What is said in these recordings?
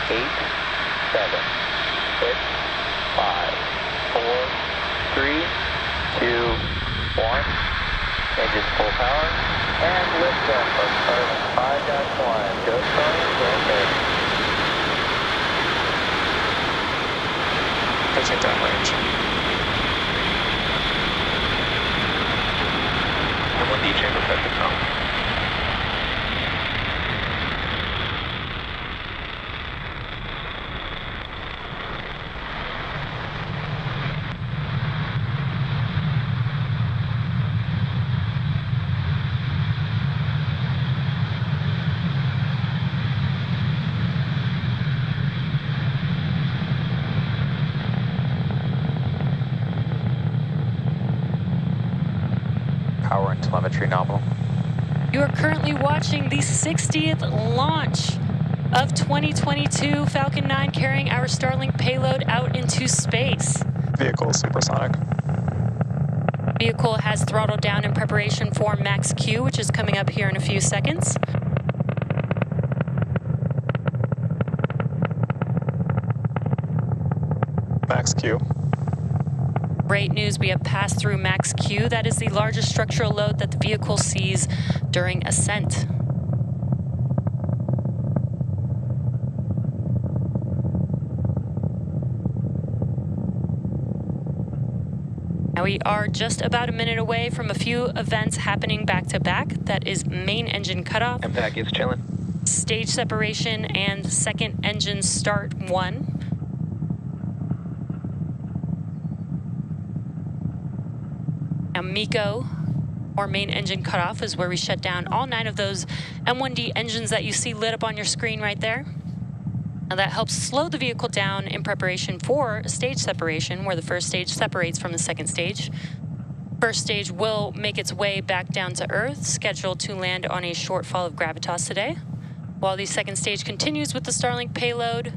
8, 7, 6, 5, 4, 3, 2, 1. Engines full power. And liftoff of Starlink 5-1. Go Starlink, go ahead. Pitching downrange. And 1D chamber pressure count. Power and telemetry nominal. You are currently watching the 60th launch of 2022 Falcon 9 carrying our Starlink payload out into space. Vehicle supersonic. Vehicle has throttled down in preparation for Max Q, which is coming up here in a few seconds. Max Q. Great news, we have passed through Max Q. That is the largest structural load that the vehicle sees during ascent. Now we are just about a minute away from a few events happening back to back. That is main engine cutoff, Impact is chilling. stage separation, and second engine start 1. Now MECO, or main engine cutoff, is where we shut down all 9 of those M1D engines that you see lit up on your screen right there. Now that helps slow the vehicle down in preparation for stage separation, where the first stage separates from the second stage. First stage will make its way back down to Earth, scheduled to land on a shortfall of gravitas today, while the second stage continues with the Starlink payload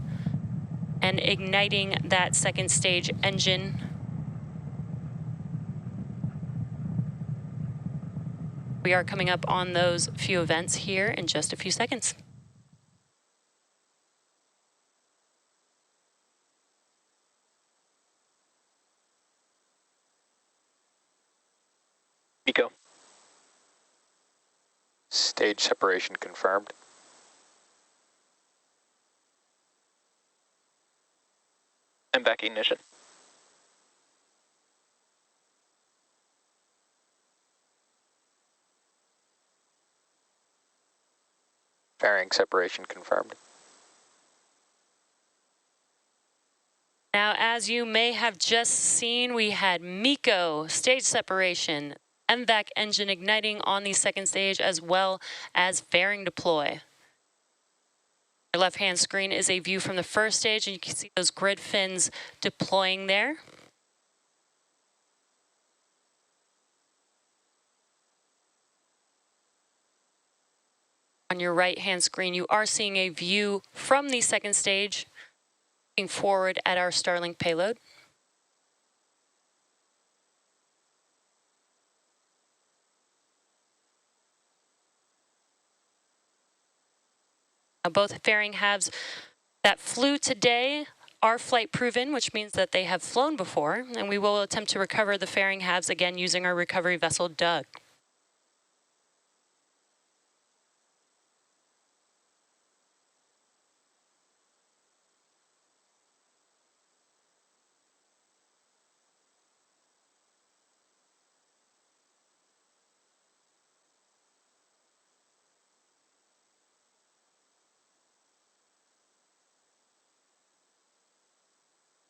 and igniting that second stage engine. We are coming up on those few events here in just a few seconds. MECO. Stage separation confirmed. And back ignition. Fairing separation confirmed. Now, as you may have just seen, we had MECO, stage separation, MVAC engine igniting on the second stage, as well as fairing deploy. Your left-hand screen is a view from the first stage, and you can see those grid fins deploying there. On your right-hand screen, you are seeing a view from the second stage, looking forward at our Starlink payload. Now, both fairing halves that flew today are flight proven, which means that they have flown before, and we will attempt to recover the fairing halves again using our recovery vessel, Doug.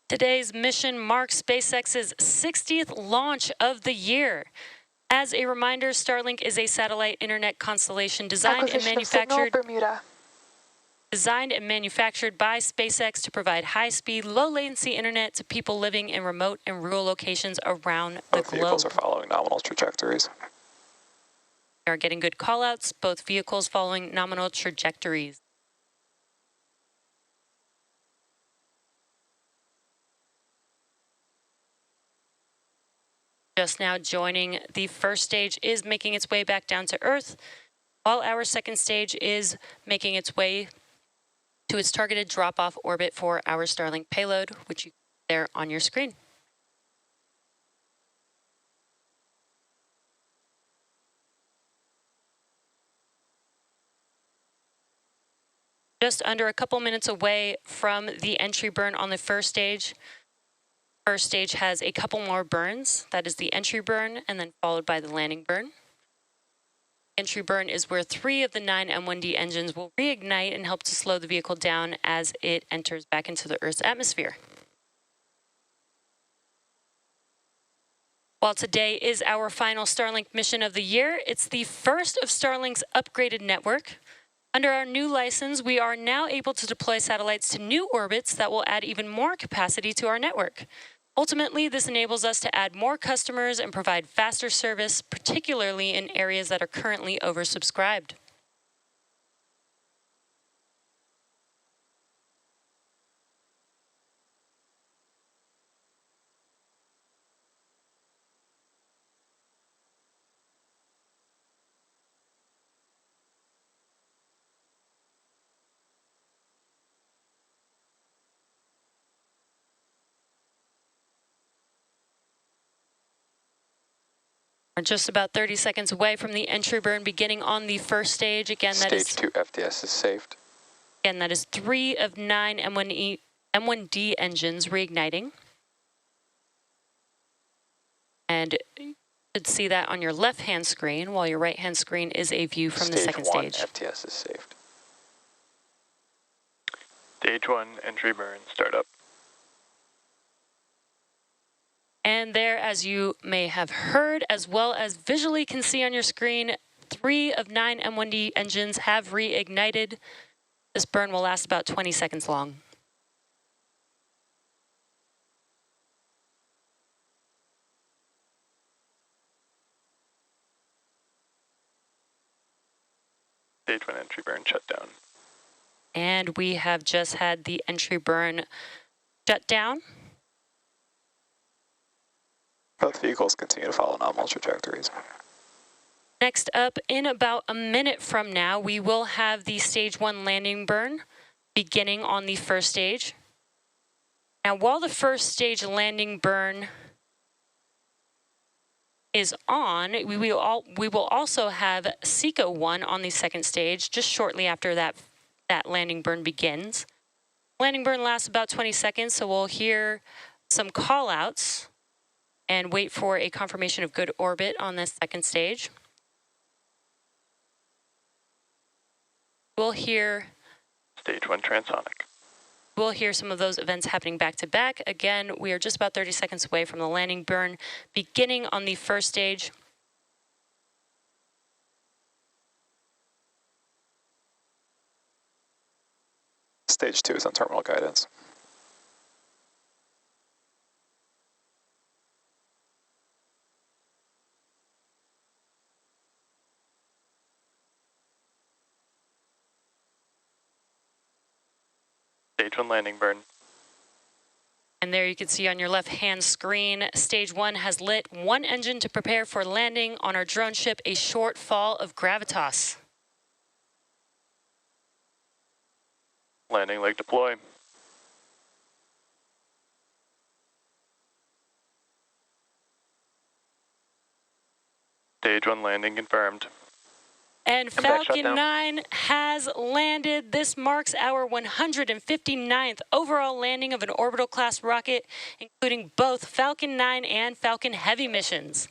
Today's mission marks SpaceX's 60th launch of the year. As a reminder, Starlink is a satellite internet constellation designed and manufactured by SpaceX to provide high-speed, low-latency internet to people living in remote and rural locations around the globe. Both vehicles are following nominal trajectories. We are getting good callouts, both vehicles following nominal trajectories. Just now joining, the first stage is making its way back down to Earth, while our second stage is making its way to to its targeted drop-off orbit for our Starlink payload, which you see there on your screen. Just under a couple minutes away from the entry burn on the first stage. First stage has a couple more burns. That is the entry burn, and then followed by the landing burn. Entry burn is where 3 of the 9 M1D engines will reignite and help to slow the vehicle down as it enters back into the Earth's atmosphere. While today is our final Starlink mission of the year, it's the first of Starlink's upgraded network. Under our new license, we are now able to deploy satellites to new orbits that will add even more capacity to our network. Ultimately, this enables us to add more customers and provide faster service, particularly in areas that are currently oversubscribed. We're just about 30 seconds away from the entry burn beginning on the first stage. Again, that is Stage 2 FTS is saved. Again, that is 3 of 9 M1D engines reigniting. And you should see that on your left-hand screen, while your right-hand screen is a view from the second stage. Stage 1 FTS is saved. Stage 1 entry burn startup. And there, as you may have heard, as well as visually can see on your screen, 3 of 9 M1D engines have reignited. This burn will last about 20 seconds long. Stage 1 entry burn shut down. And we have just had the entry burn shut down. Both vehicles continue to follow nominal trajectories. Next up, in about a minute from now, we will have the stage 1 landing burn beginning on the first stage. Now, while the first stage landing burn is on, we will also have SECO 1 on the second stage just shortly after that landing burn begins. Landing burn lasts about 20 seconds, so we'll hear some call-outs and wait for a confirmation of good orbit on this second stage. We'll hear Stage 1 transonic. We'll hear some of those events happening back to back. Again, we are just about 30 seconds away from the landing burn beginning on the first stage. Stage 2 is on terminal guidance. Stage 1 landing burn. And there you can see on your left-hand screen, stage 1 has lit 1 engine to prepare for landing on our drone ship, A Shortfall of Gravitas. Landing leg deploy. Stage 1 landing confirmed. And Impact Falcon shutdown. 9 has landed. This marks our 159th overall landing of an orbital class rocket, including both Falcon 9 and Falcon Heavy missions.